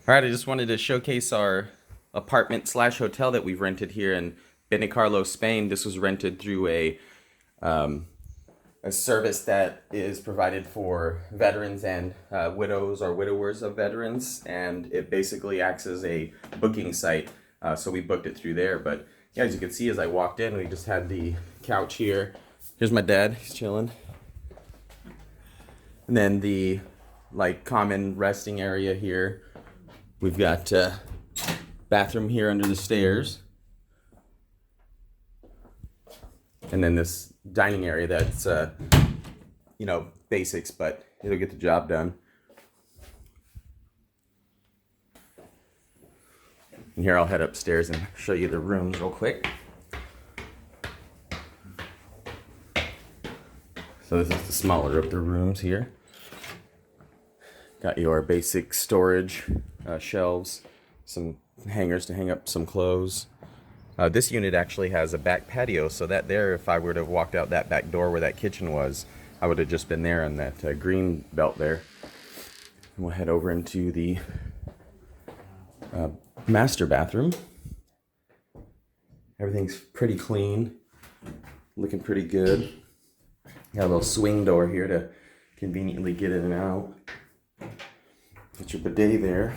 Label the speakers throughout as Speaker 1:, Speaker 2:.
Speaker 1: All right, I just wanted to showcase our apartment slash hotel that we've rented here in Benicarlo, Spain. This was rented through a service that is provided for veterans and widows or widowers of veterans, and it basically acts as a booking site. So we booked it through there. But yeah, as you can see, as I walked in, we just had the couch here. Here's my dad; he's chilling. And then the common resting area here. We've got bathroom here under the stairs. And then this dining area that's, basics, but it'll get the job done. And here I'll head upstairs and show you the rooms real quick. So this is the smaller of the rooms here. Got your basic storage, shelves, some hangers to hang up some clothes. This unit actually has a back patio, so that there, if I were to have walked out that back door where that kitchen was, I would have just been there on that green belt there. And we'll head over into the master bathroom. Everything's pretty clean, looking pretty good. Got a little swing door here to conveniently get in and out. Got your bidet there.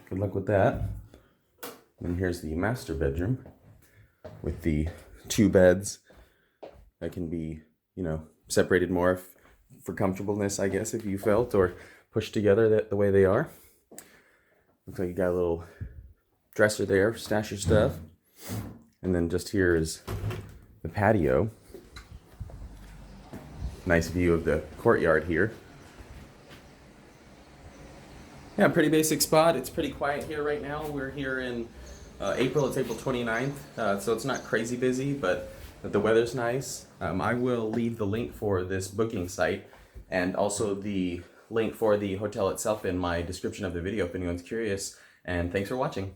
Speaker 1: Good luck with that. And here's the master bedroom with the two beds that can be, separated more for comfortableness, I guess, if you felt, or pushed together the way they are. Looks like you got a little dresser there, stash your stuff. And then just here is the patio. Nice view of the courtyard here. Yeah, pretty basic spot. It's pretty quiet here right now. We're here in April. It's April 29th, so it's not crazy busy, but the weather's nice. I will leave the link for this booking site and also the link for the hotel itself in my description of the video if anyone's curious. And thanks for watching.